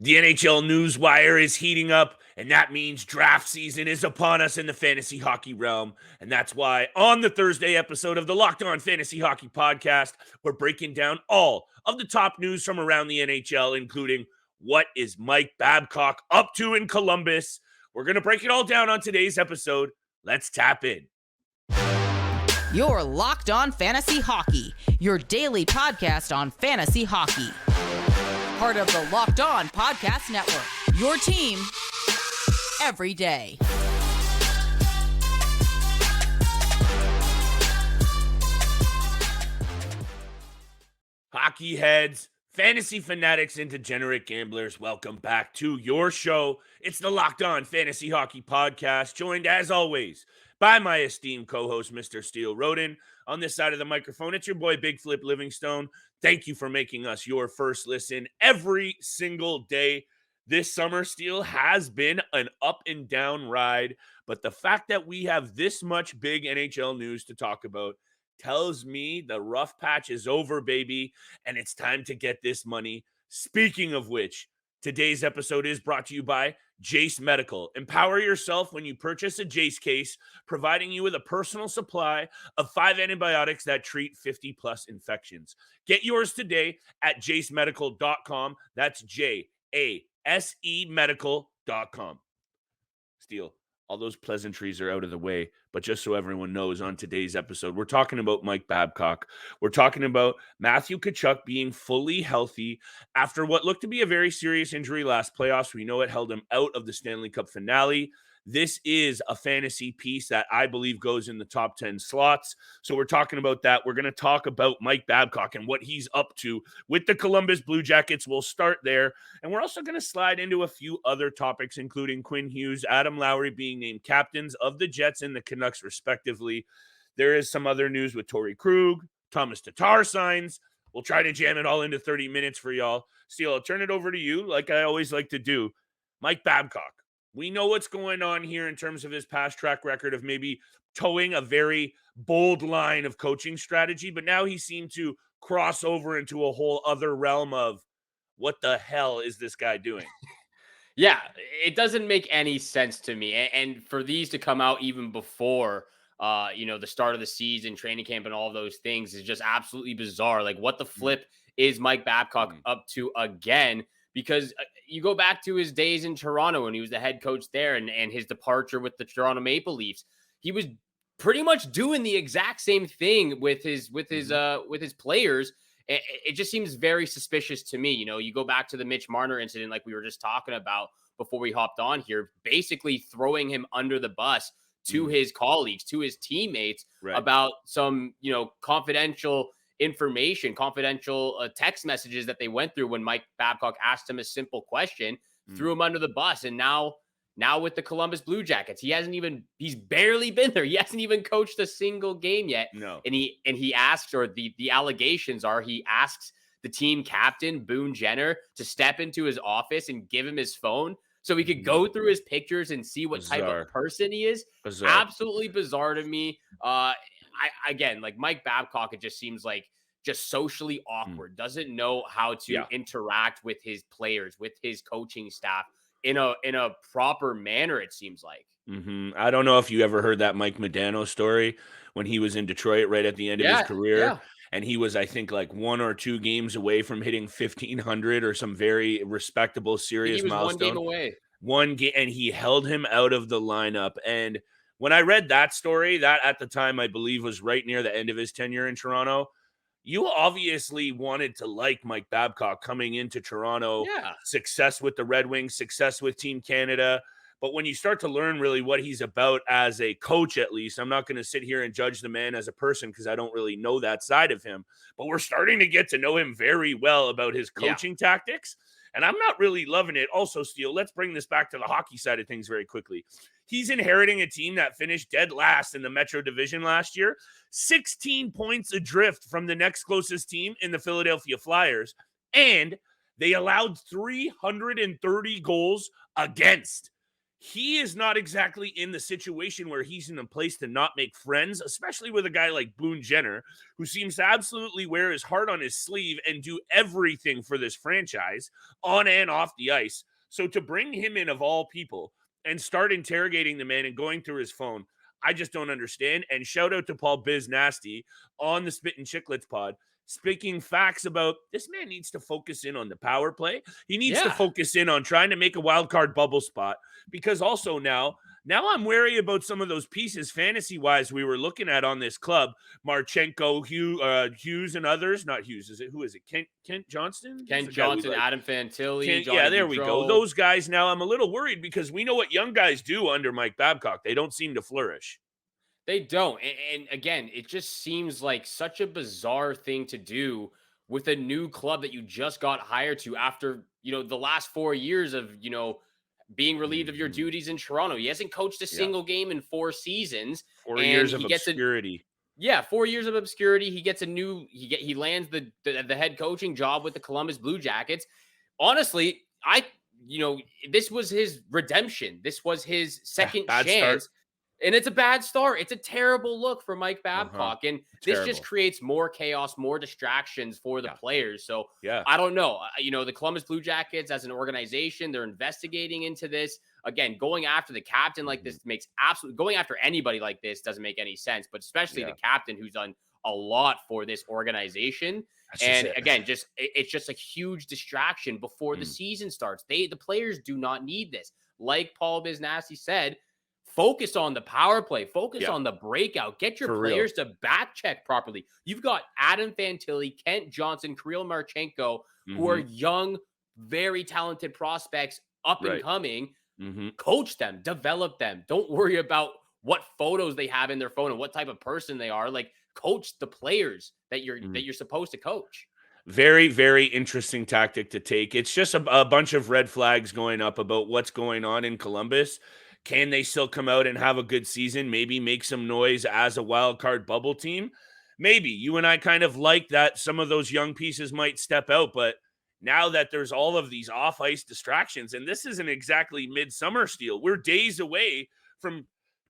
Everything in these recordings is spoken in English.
The NHL news wire is heating up, and that means draft season is upon us in the fantasy hockey realm. And that's why on the Thursday episode of the Locked On Fantasy Hockey Podcast, we're breaking down all of the top news from around the NHL, including what is Mike Babcock up to in Columbus. We're going to break it all down on today's episode. Let's tap in. You're Locked On Fantasy Hockey, your daily podcast on fantasy hockey. Part of the Locked On Podcast Network, your team every day. Hockey heads, fantasy fanatics, and degenerate gamblers, welcome back to your show. It's the Locked On Fantasy Hockey Podcast, joined as always by my esteemed co-host, Mr. Steele Roden. On this side of the microphone, it's your boy, Big Flip Livingstone. Thank you for making us your first listen every single day. This summer, Steele, has been an up and down ride, but the fact that we have this much big NHL news to talk about tells me the rough patch is over, baby, and it's time to get this money. Speaking of which, today's episode is brought to you by Jace Medical. Empower yourself when you purchase a Jace case, providing you with a personal supply of 5 antibiotics that treat 50-plus infections. Get yours today at jacemedical.com. That's J-A-S-E medical.com. Steele, all those pleasantries are out of the way, but just so everyone knows, on today's episode, we're talking about Mike Babcock. We're talking about Matthew Tkachuk being fully healthy after what looked to be a very serious injury last playoffs. We know it held him out of the Stanley Cup finale. This is a fantasy piece that I believe goes in the top 10 slots. So we're talking about that. We're going to talk about Mike Babcock and what he's up to with the Columbus Blue Jackets. We'll start there. And we're also going to slide into a few other topics, including Quinn Hughes, Adam Lowry being named captains of the Jets and the Canucks, respectively. There is some other news with Torey Krug, Thomas Tatar signs. We'll try to jam it all into 30 minutes for y'all. Steele, I'll turn it over to you, like I always like to do. Mike Babcock. We know what's going on here in terms of his past track record of maybe towing a very bold line of coaching strategy, but now he seemed to cross over into a whole other realm of what the hell is this guy doing? Yeah, it doesn't make any sense to me. And for these to come out even before, the start of the season, training camp, and all of those things is just absolutely bizarre. Like, what the flip is Mike Babcock up to again? Because you go back to his days in Toronto when he was the head coach there and his departure with the Toronto Maple Leafs. He was pretty much doing the exact same thing with his players. It just seems very suspicious to me. You know, you go back to the Mitch Marner incident, like we were just talking about before we hopped on here, basically throwing him under the bus to his colleagues, to his teammates, about some, confidential information, confidential text messages that they went through when Mike Babcock asked him a simple question, threw him under the bus. And now with the Columbus Blue Jackets, he's barely been there. He hasn't even coached a single game yet. No. And he asks, or the allegations are, he asks the team captain, Boone Jenner, to step into his office and give him his phone so he could go through his pictures and see what type of person he is. Bizarre. Absolutely bizarre to me. Again, like Mike Babcock, it just seems like just socially awkward, doesn't know how to interact with his players, with his coaching staff in a proper manner, it seems like. I don't know if you ever heard that Mike Modano story when he was in Detroit right at the end of his career. Yeah. And he was, I think, like 1 or 2 games away from hitting 1,500 or some very respectable, serious milestone. 1 game away. One game, and he held him out of the lineup. And when I read that story, that at the time, I believe, was right near the end of his tenure in Toronto. You obviously wanted to like Mike Babcock coming into Toronto. Yeah. Success with the Red Wings, success with Team Canada. But when you start to learn really what he's about as a coach, at least, I'm not going to sit here and judge the man as a person because I don't really know that side of him. But we're starting to get to know him very well about his coaching tactics. And I'm not really loving it. Also, Steele, let's bring this back to the hockey side of things very quickly. He's inheriting a team that finished dead last in the Metro Division last year, 16 points adrift from the next closest team in the Philadelphia Flyers, and they allowed 330 goals against. he is not exactly in the situation where he's in a place to not make friends, especially with a guy like Boone Jenner, who seems to absolutely wear his heart on his sleeve and do everything for this franchise on and off the ice. So to bring him in, of all people, and start interrogating the man and going through his phone, I just don't understand. And shout out to Paul Biz Nasty on the Spit and Chicklets pod, speaking facts about this man needs to focus in on the power play. He needs to focus in on trying to make a wild card bubble spot, because also now I'm wary about some of those pieces fantasy wise we were looking at on this club. Marchenko, Hughes, and others. Not Hughes, is it? Who is it? Kent Johnston? Kent Johnson, like? Adam Fantilli. Yeah, there we go. Those guys. Now I'm a little worried because we know what young guys do under Mike Babcock. They don't seem to flourish. They don't. And again, it just seems like such a bizarre thing to do with a new club that you just got hired to after, the last 4 years of, being relieved of your duties in Toronto. He hasn't coached a single game in 4 seasons. 4 years of obscurity. 4 years of obscurity. He gets he lands the head coaching job with the Columbus Blue Jackets. Honestly, this was his redemption. This was his second chance. Start. And it's a bad start. It's a terrible look for Mike Babcock. And this just creates more chaos, more distractions for the players. So I don't know. The Columbus Blue Jackets as an organization, they're investigating into this. Again, going after the captain like this makes going after anybody like this doesn't make any sense, but especially the captain who's done a lot for this organization. And again, it's just a huge distraction before the season starts. The players do not need this. Like Paul Biznassi said, focus on the power play. Focus on the breakout. Get your players to back check properly. You've got Adam Fantilli, Kent Johnson, Kirill Marchenko, who are young, very talented prospects up and coming. Coach them, develop them. Don't worry about what photos they have in their phone and what type of person they are. Like, coach the players that you're supposed to coach. Very, very interesting tactic to take. It's just a bunch of red flags going up about what's going on in Columbus. Can they still come out and have a good season? Maybe make some noise as a wild card bubble team? Maybe. You and I kind of like that some of those young pieces might step out, but now that there's all of these off-ice distractions, and this isn't exactly midsummer, Steele. We're days away from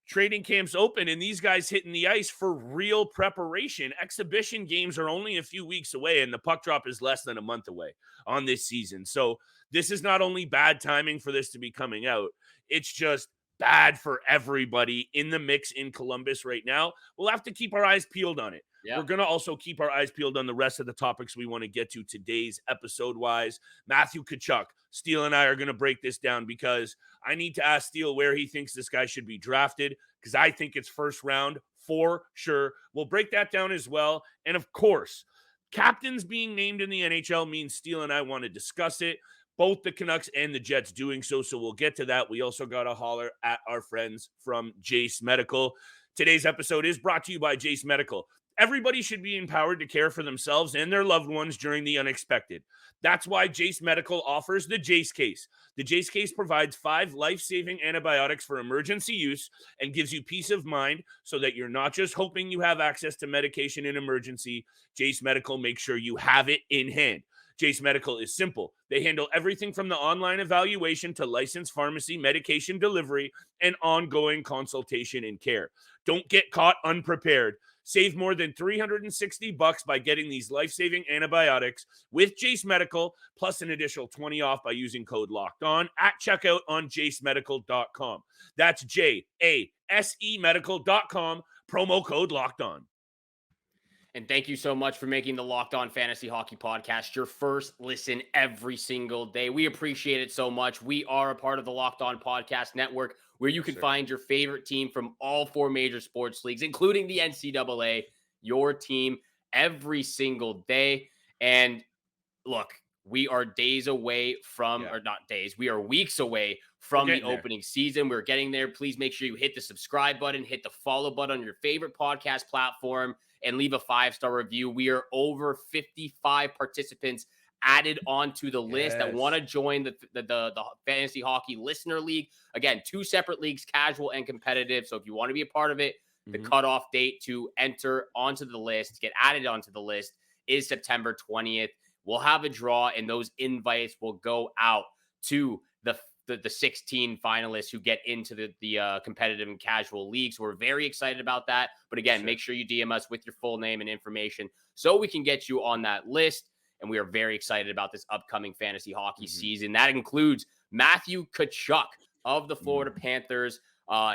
training camps open and these guys hitting the ice for real preparation. Exhibition games are only a few weeks away, and the puck drop is less than a month away on this season. So this is not only bad timing for this to be coming out, it's just bad for everybody in the mix in Columbus right now. We'll have to keep our eyes peeled on it. We're going to also keep our eyes peeled on the rest of the topics we want to get to today's episode-wise. Matthew Tkachuk, Steele and I are going to break this down because I need to ask Steele where he thinks this guy should be drafted, because I think it's first round for sure. We'll break that down as well. And of course, captains being named in the NHL means Steele and I want to discuss it. Both the Canucks and the Jets doing so we'll get to that. We also got to holler at our friends from Jace Medical. Today's episode is brought to you by Jace Medical. Everybody should be empowered to care for themselves and their loved ones during the unexpected. That's why Jace Medical offers the Jace Case. The Jace Case provides 5 life-saving antibiotics for emergency use and gives you peace of mind so that you're not just hoping you have access to medication in emergency. Jace Medical makes sure you have it in hand. Jace Medical is simple. They handle everything from the online evaluation to licensed pharmacy, medication delivery, and ongoing consultation and care. Don't get caught unprepared. Save more than $360 by getting these life-saving antibiotics with Jace Medical, plus an additional $20 off by using code LOCKEDON at checkout on jacemedical.com. That's JASE medical.com, promo code LOCKEDON. And thank you so much for making the Locked On Fantasy Hockey Podcast your first listen every single day. We appreciate it so much. We are a part of the Locked On Podcast Network, where you can find your favorite team from all 4 major sports leagues, including the NCAA, your team every single day. And look, we are days away from, or not days, we are weeks away from the opening season. We're getting there. Please make sure you hit the subscribe button, hit the follow button on your favorite podcast platform, and leave a 5-star review. We are over 55 participants added onto the list that want to join the Fantasy Hockey Listener League. Again, 2 separate leagues, casual and competitive. So if you want to be a part of it, the cutoff date to enter onto the list, get added onto the list, is September 20th. We'll have a draw, and those invites will go out to the the 16 finalists who get into the competitive and casual leagues. We're very excited about that. But again, make sure you DM us with your full name and information so we can get you on that list. And we are very excited about this upcoming fantasy hockey season. That includes Matthew Tkachuk of the Florida Panthers.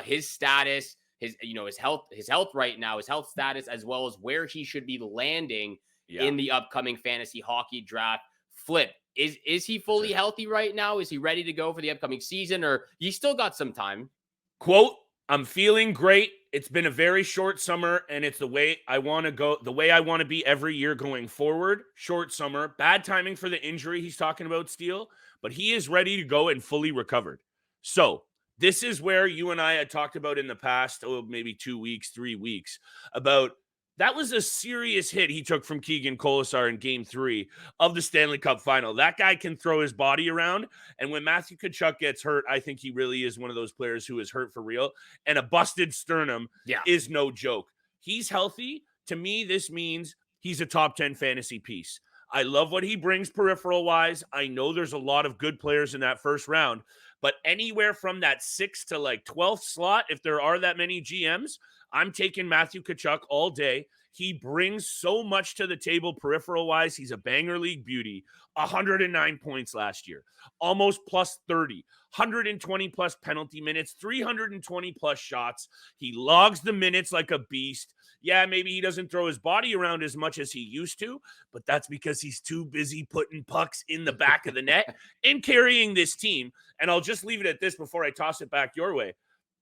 His status, his health right now, his health status, as well as where he should be landing in the upcoming fantasy hockey draft. Flip, is he fully healthy right now? Is he ready to go for the upcoming season, or he still got some time? Quote, I'm feeling great. It's been a very short summer, and it's the way I want to go, the way I want to be every year going forward. Short summer, bad timing for the injury he's talking about, Steele, but he is ready to go and fully recovered. So this is where you and I had talked about in the past, maybe 2 weeks, 3 weeks, about that was a serious hit he took from Keegan Colasar in Game 3 of the Stanley Cup Final. That guy can throw his body around, and when Matthew Tkachuk gets hurt, I think he really is one of those players who is hurt for real, and a busted sternum is no joke. He's healthy. To me, this means he's a top 10 fantasy piece. I love what he brings peripheral-wise. I know there's a lot of good players in that first round, but anywhere from that 6th to 12th slot, if there are that many GMs, I'm taking Matthew Tkachuk all day. He brings so much to the table peripheral-wise. He's a banger league beauty. 109 points last year. Almost plus 30. 120 plus penalty minutes. 320 plus shots. He logs the minutes like a beast. Yeah, maybe he doesn't throw his body around as much as he used to, but that's because he's too busy putting pucks in the back of the net and carrying this team. And I'll just leave it at this before I toss it back your way.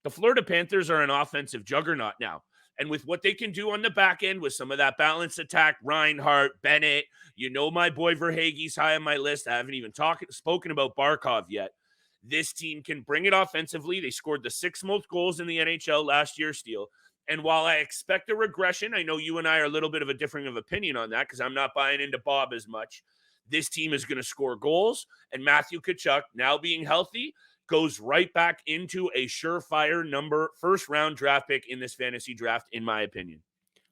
The Florida Panthers are an offensive juggernaut now. And with what they can do on the back end with some of that balanced attack, Reinhart, Bennett, my boy Verhaeghe's high on my list. I haven't even spoken about Barkov yet. This team can bring it offensively. They scored the 6th most goals in the NHL last year, Steele. And while I expect a regression, I know you and I are a little bit of a differing of opinion on that because I'm not buying into Bob as much. This team is going to score goals. And Matthew Tkachuk, now being healthy, goes right back into a surefire first-round draft pick in this fantasy draft, in my opinion.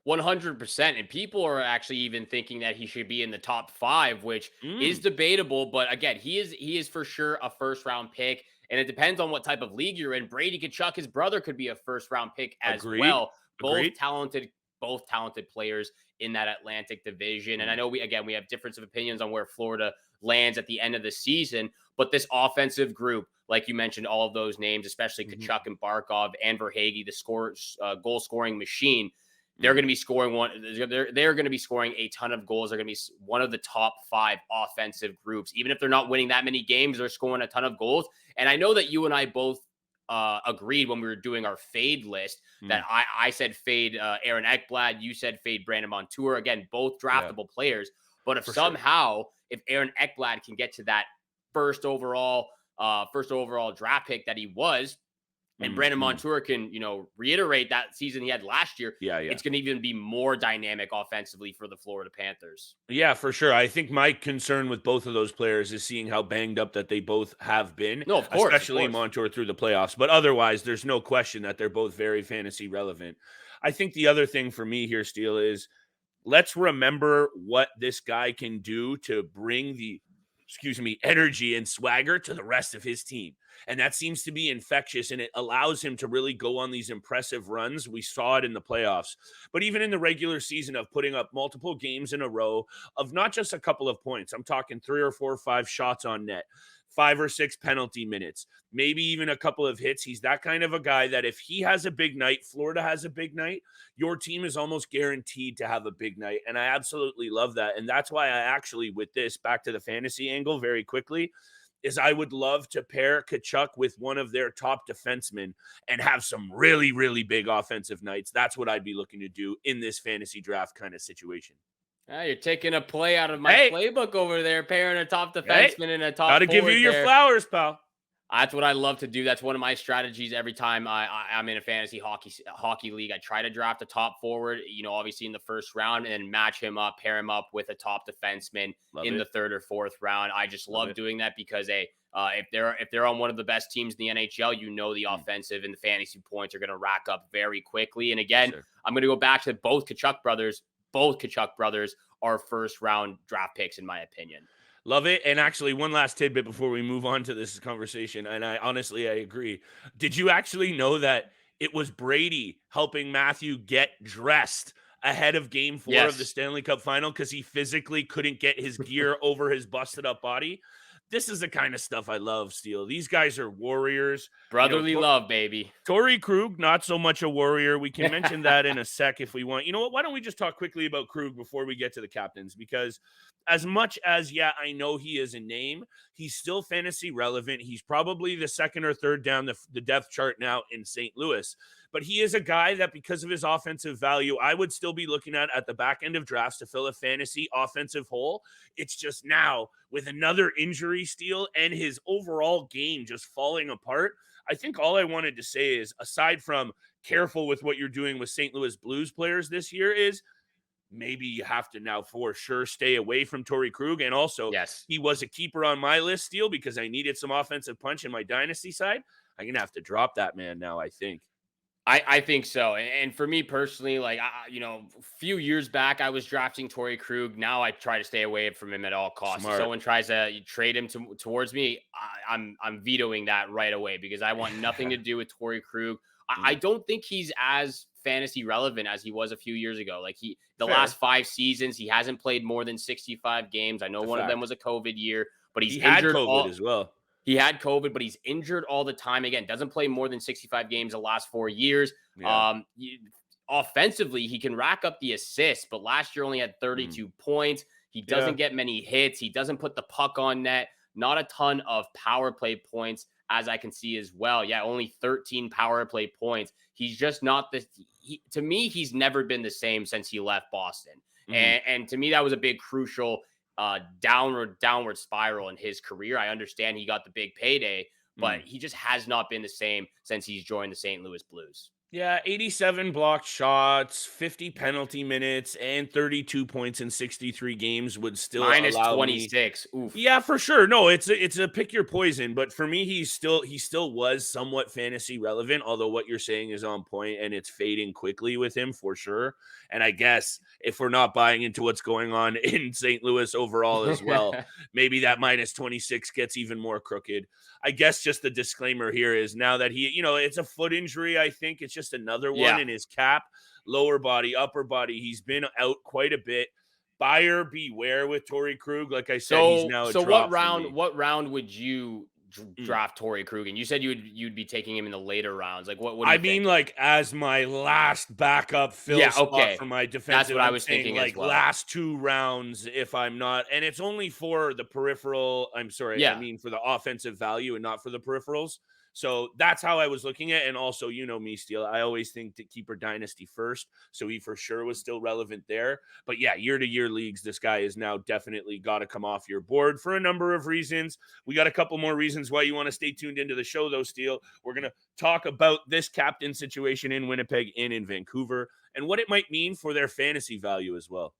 100%. And people are actually even thinking that he should be in the top 5, which is debatable. But again, he is for sure a first-round pick. And it depends on what type of league you're in. Brady Tkachuk, his brother, could be a first-round pick as well. Both talented players in that Atlantic division. And I know we have difference of opinions on where Florida lands at the end of the season. But this offensive group, like you mentioned, all of those names, especially Tkachuk and Barkov and Verhaeghe, the goal scoring machine, they're going to be scoring they're going to be scoring a ton of goals. They're going to be one of the top 5 offensive groups. Even if they're not winning that many games, they're scoring a ton of goals. And I know that you and I both agreed when we were doing our fade list that I said fade Aaron Ekblad. You said fade Brandon Montour. Again, both draftable players. But if if Aaron Ekblad can get to that first overall draft pick that he was, and Brandon Montour can, reiterate that season he had last year, it's going to even be more dynamic offensively for the Florida Panthers. Yeah, for sure. I think my concern with both of those players is seeing how banged up that they both have been. No, of course. Especially Montour through the playoffs. But otherwise, there's no question that they're both very fantasy relevant. I think the other thing for me here, Steele, is let's remember what this guy can do to bring the energy and swagger to the rest of his team. And that seems to be infectious, and it allows him to really go on these impressive runs. We saw it in the playoffs, but even in the regular season of putting up multiple games in a row of not just a couple of points. I'm talking 3 or 4 or 5 shots on net, 5 or 6 penalty minutes, maybe even a couple of hits. He's that kind of a guy that if he has a big night, Florida has a big night, your team is almost guaranteed to have a big night. And I absolutely love that. And that's why I actually, with this, back to the fantasy angle very quickly, is I would love to pair Tkachuk with one of their top defensemen and have some really, really big offensive nights. That's what I'd be looking to do in this fantasy draft kind of situation. You're taking a play out of my playbook over there, pairing a top defenseman and a top Gotta give you your flowers, pal. That's what I love to do. That's one of my strategies every time I'm in a fantasy hockey league. I try to draft a top forward, obviously in the first round, and then match him up, pair him up with a top defenseman in the 3rd or 4th round. I just love doing that because if they're on one of the best teams in the NHL, the offensive and the fantasy points are going to rack up very quickly. And again, I'm going to go back to both Tkachuk brothers. Both Tkachuk brothers are first round draft picks, in my opinion. Love it. And actually, one last tidbit before we move on to this conversation, and I agree. Did you actually know that it was Brady helping Matthew get dressed ahead of game 4 of the Yes. Stanley Cup final because he physically couldn't get his gear over his busted up body? This is the kind of stuff I love, Steele. These guys are warriors. Brotherly love, baby. Torey Krug, not so much a warrior. We can mention that in a sec if we want. You know what? Why don't we just talk quickly about Krug before we get to the captains? Because as much as, I know he is a name, he's still fantasy relevant. He's probably the second or third down the depth chart now in St. Louis. But he is a guy that, because of his offensive value, I would still be looking at the back end of drafts to fill a fantasy offensive hole. It's just now, with another injury, Steele, and his overall game just falling apart, I think all I wanted to say is, aside from careful with what you're doing with St. Louis Blues players this year, is maybe you have to now for sure stay away from Torey Krug. And also, Yes. he was a keeper on my list, Steele, because I needed some offensive punch in my dynasty side. I'm going to have to drop that man now, I think. I think so. And for me personally, like, a few years back, I was drafting Torey Krug. Now I try to stay away from him at all costs. Smart. If someone tries to trade him towards me, I'm vetoing that right away because I want nothing to do with Torey Krug. I don't think he's as fantasy relevant as he was a few years ago. Like the last 5 seasons, he hasn't played more than 65 games. I know one of them was a COVID year, but he had injured COVID as well. He had COVID, but he's injured all the time. Again, doesn't play more than 65 games the last 4 years. Yeah. Offensively, he can rack up the assists, but last year only had 32 points. He doesn't get many hits. He doesn't put the puck on net. Not a ton of power play points, as I can see as well. Yeah, only 13 power play points. He's just not this. To me, he's never been the same since he left Boston. And to me, that was a big crucial downward spiral in his career. I understand he got the big payday, but he just has not been the same since he's joined the St. Louis Blues. Yeah, 87 blocked shots, 50 penalty minutes, and 32 points in 63 games would still minus allow 26. Me. Oof. Yeah, for sure. No, it's a pick your poison. But for me, he still was somewhat fantasy relevant. Although what you're saying is on point, and it's fading quickly with him for sure. And I guess if we're not buying into what's going on in St. Louis overall as well, maybe that minus 26 gets even more crooked. I guess just the disclaimer here is now that he, it's a foot injury. I think it's just another one in his cap, lower body, upper body. He's been out quite a bit. Buyer beware with Torey Krug. Like I said, he's now a drop what round would you draft Torey Krug? And you said you'd be taking him in the later rounds. Like what do you think? Like as my last backup spot for my defensive. That's what I was thinking, like as well. Last 2 rounds if I'm not, and it's only for the peripheral. I'm sorry, I mean for the offensive value and not for the peripherals. So that's how I was looking at it. And also, me, Steele, I always think to keeper dynasty first. So he for sure was still relevant there. But yeah, year-to-year leagues, this guy is now definitely got to come off your board for a number of reasons. We got a couple more reasons why you want to stay tuned into the show, though, Steele. We're going to talk about this captain situation in Winnipeg and in Vancouver and what it might mean for their fantasy value as well.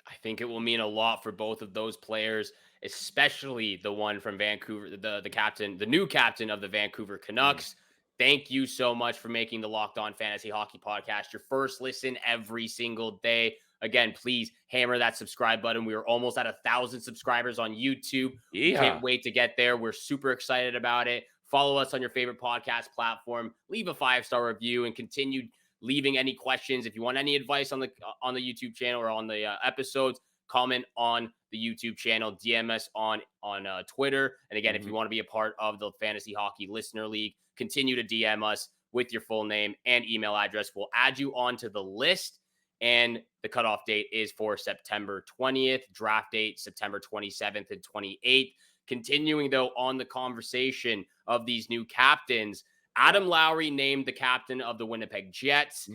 I think it will mean a lot for both of those players, especially the one from Vancouver, the captain, the new captain of the Vancouver Canucks. Thank you so much for making the Locked On Fantasy Hockey Podcast your first listen every single day. Again, please hammer that subscribe button. We are almost at 1,000 subscribers on YouTube. Yeah. Can't wait to get there. We're super excited about it. Follow us on your favorite podcast platform. Leave a 5-star review and continue leaving any questions. If you want any advice on the YouTube channel or on the episodes, comment on the YouTube channel, DM us on Twitter. And again, if you want to be a part of the Fantasy Hockey Listener League, continue to DM us with your full name and email address. We'll add you onto the list. And the cutoff date is for September 20th, draft date September 27th and 28th. Continuing, though, on the conversation of these new captains, Adam Lowry named the captain of the Winnipeg Jets,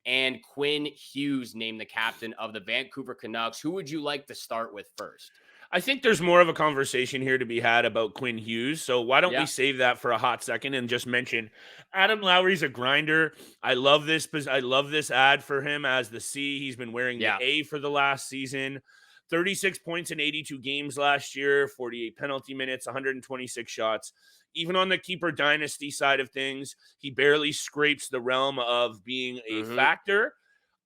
and Quinn Hughes named the captain of the Vancouver Canucks. Who would you like to start with first? I think there's more of a conversation here to be had about Quinn Hughes. So why don't we save that for a hot second and just mention Adam Lowry's a grinder. I love this ad for him as the C. He's been wearing the A for the last season. 36 points in 82 games last year, 48 penalty minutes, 126 shots. Even on the keeper dynasty side of things, he barely scrapes the realm of being a factor.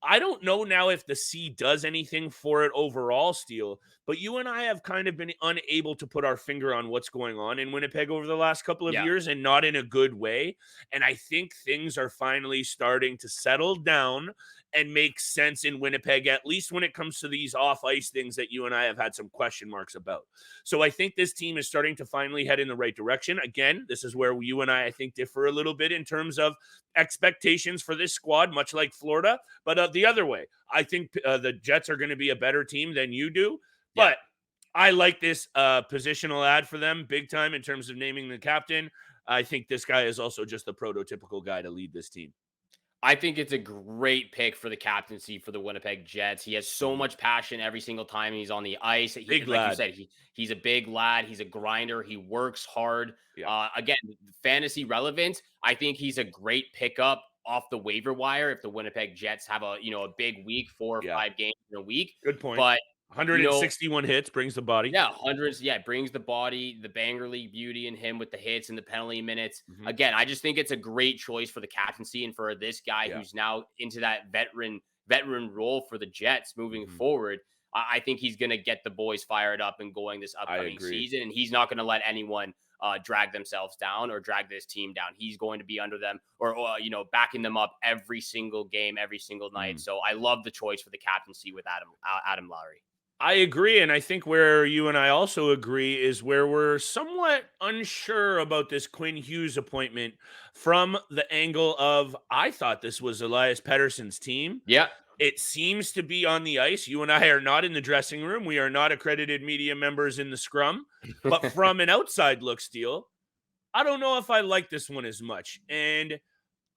I don't know now if the C does anything for it overall, Steele, but you and I have kind of been unable to put our finger on what's going on in Winnipeg over the last couple of Yeah. years, and not in a good way. And I think things are finally starting to settle down and make sense in Winnipeg, at least when it comes to these off-ice things that you and I have had some question marks about. So I think this team is starting to finally head in the right direction. Again, this is where you and I think, differ a little bit in terms of expectations for this squad, much like Florida. But the other way, I think the Jets are going to be a better team than you do. Yeah. But I like this positional ad for them big time in terms of naming the captain. I think this guy is also just the prototypical guy to lead this team. I think it's a great pick for the captaincy for the Winnipeg Jets. He has so much passion every single time he's on the ice. Big Like lad. you said, he's a big lad. He's a grinder. He works hard. Yeah. Again, fantasy relevant. I think he's a great pickup off the waiver wire if the Winnipeg Jets have a big week, 4 or Yeah. 5 games in a week. Good point. But 161 hits brings the body. yeah, hundreds. Yeah, brings the body, the banger league beauty in him with the hits and the penalty minutes. Mhm. Again, I just think it's a great choice for the captaincy and for this guy who's now into that veteran role for the Jets moving forward. I think he's going to get the boys fired up and going this upcoming season, and he's not going to let anyone drag themselves down or drag this team down. He's going to be under them or backing them up every single game, every single night. So I love the choice for the captaincy with Adam Lowry. I agree, and I think where you and I also agree is where we're somewhat unsure about this Quinn Hughes appointment from the angle of, I thought this was Elias Pettersson's team. Yeah. It seems to be on the ice. You and I are not in the dressing room. We are not accredited media members in the scrum. But from an outside look, Steele, I don't know if I like this one as much. And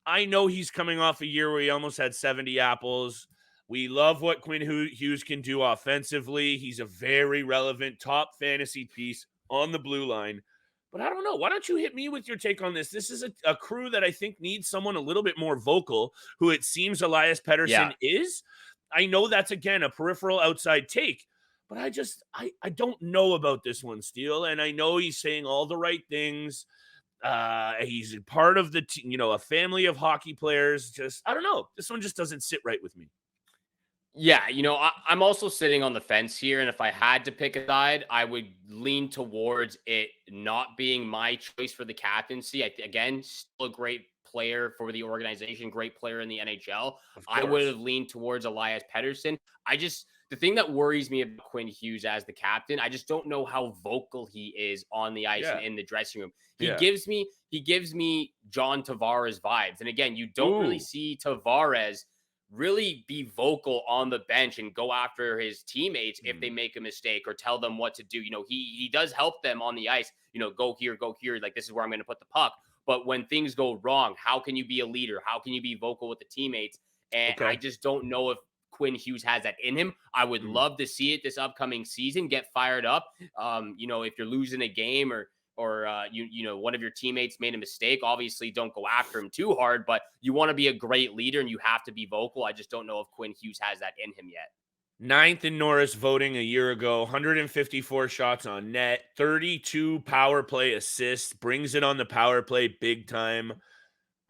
I know he's coming off a year where he almost had 70 apples. We love what Quinn Hughes can do offensively. He's a very relevant top fantasy piece on the blue line. But I don't know. Why don't you hit me with your take on this? This is a crew that I think needs someone a little bit more vocal, who it seems Elias Pettersson is. I know that's, again, a peripheral outside take, but I don't know about this one, Steele. And I know he's saying all the right things. He's part of the a family of hockey players. Just, I don't know. This one just doesn't sit right with me. Yeah, I'm also sitting on the fence here, and if I had to pick a side, I would lean towards it not being my choice for the captaincy. Again, still a great player for the organization, great player in the NHL. I would have leaned towards Elias Pettersson. The thing that worries me about Quinn Hughes as the captain, I just don't know how vocal he is on the ice and in the dressing room. He gives me John Tavares vibes, and again, you don't really see Tavares really be vocal on the bench and go after his teammates if they make a mistake or tell them what to do. He does help them on the ice, go here, like this is where I'm going to put the puck. But when things go wrong, how can you be a leader? How can you be vocal with the teammates? And I just don't know if Quinn Hughes has that in him. I would love to see it this upcoming season, get fired up. If you're losing a game or one of your teammates made a mistake, obviously don't go after him too hard, but you want to be a great leader and you have to be vocal. I just don't know if Quinn Hughes has that in him yet. 9th in Norris voting a year ago, 154 shots on net, 32 power play assists, brings it on the power play big time.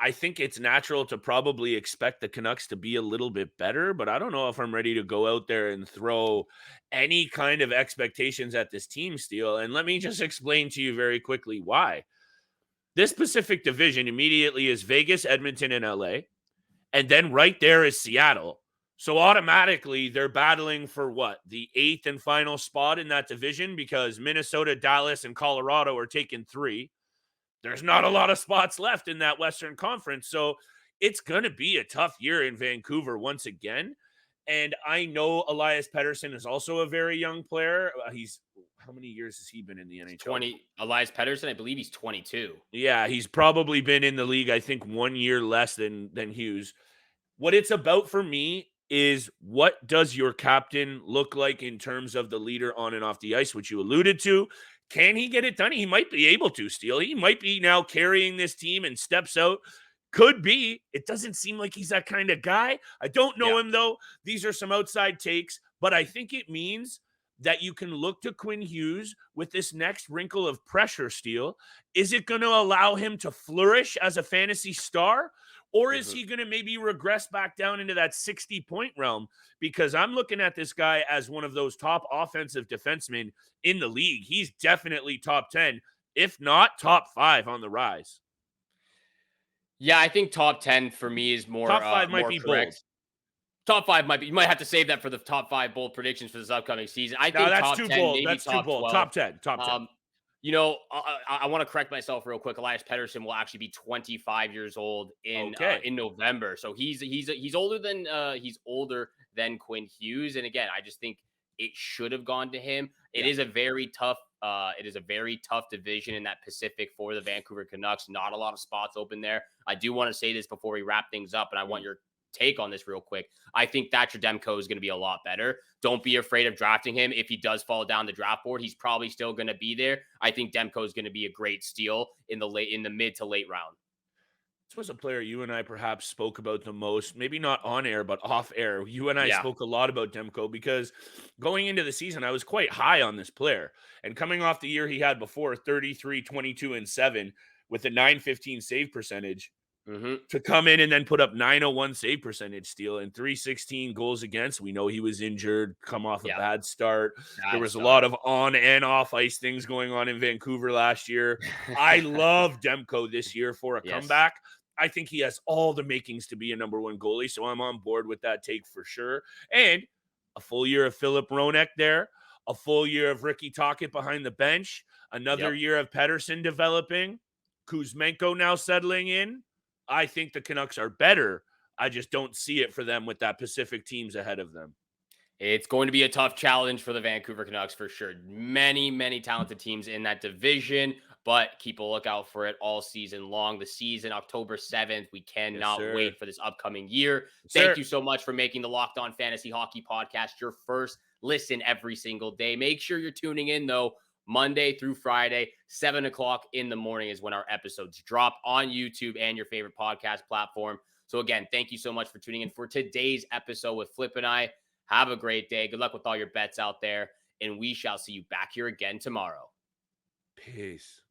I think it's natural to probably expect the Canucks to be a little bit better, but I don't know if I'm ready to go out there and throw any kind of expectations at this team, Steele. And let me just explain to you very quickly why. This Pacific Division immediately is Vegas, Edmonton, and LA. And then right there is Seattle. So automatically they're battling for what? The 8th and final spot in that division, because Minnesota, Dallas, and Colorado are taking 3. There's not a lot of spots left in that Western Conference. So it's going to be a tough year in Vancouver once again. And I know Elias Pettersson is also a very young player. How many years has he been in the NHL? 20. Elias Pettersson, I believe he's 22. Yeah, he's probably been in the league, I think, 1 year less than Hughes. What it's about for me is, what does your captain look like in terms of the leader on and off the ice, which you alluded to? Can he get it done? He might be able to, Steele. He might be now carrying this team and steps out. Could be. It doesn't seem like he's that kind of guy. I don't know him, though. These are some outside takes, but I think it means that you can look to Quinn Hughes with this next wrinkle of pressure, Steele. Is it going to allow him to flourish as a fantasy star? Or is he going to maybe regress back down into that 60-point realm? Because I'm looking at this guy as one of those top offensive defensemen in the league. He's definitely top 10, if not top 5 on the rise. Yeah, I think top 10 for me is more Top 5 might more be correct. bold. Top 5 might be. You might have to save that for the top 5 bold predictions for this upcoming season. I think that's top too 10, bold. maybe That's too top bold. 12. Top 10. Top 10. I want to correct myself real quick. Elias Pettersson will actually be 25 years old in November, so he's older than Quinn Hughes. And again, I just think it should have gone to him. It is a very tough division in that Pacific for the Vancouver Canucks. Not a lot of spots open there. I do want to say this before we wrap things up, and I want your take on this real quick. I think Thatcher Demko is going to be a lot better. Don't be afraid of drafting him. If he does fall down the draft board, he's probably still going to be there. I think Demko is going to be a great steal in the mid to late round. This was a player you and I perhaps spoke about the most, maybe not on air, but off air. You and I spoke a lot about Demko because going into the season, I was quite high on this player. And coming off the year he had before, 33, 22, and 7 with a .915 save percentage, to come in and then put up .901 save percentage, Steele, and .316 goals against. We know he was injured, come off a bad start. There was a lot of on and off ice things going on in Vancouver last year. I love Demko this year for a comeback. I think he has all the makings to be a number 1 goalie, so I'm on board with that take for sure. And a full year of Philip Hronek there, a full year of Ricky Tocchet behind the bench, another year of Pettersson developing, Kuzmenko now settling in. I think the Canucks are better. I just don't see it for them with that Pacific teams ahead of them. It's going to be a tough challenge for the Vancouver Canucks for sure. Many, many talented teams in that division, but keep a lookout for it all season long. The season, October 7th. We cannot wait for this upcoming year. Thank you so much for making the Locked On Fantasy Hockey Podcast your first listen every single day. Make sure you're tuning in, though. Monday through Friday, 7 o'clock in the morning is when our episodes drop on YouTube and your favorite podcast platform. So again, thank you so much for tuning in for today's episode with Flip and I. Have a great day. Good luck with all your bets out there, and we shall see you back here again tomorrow. Peace.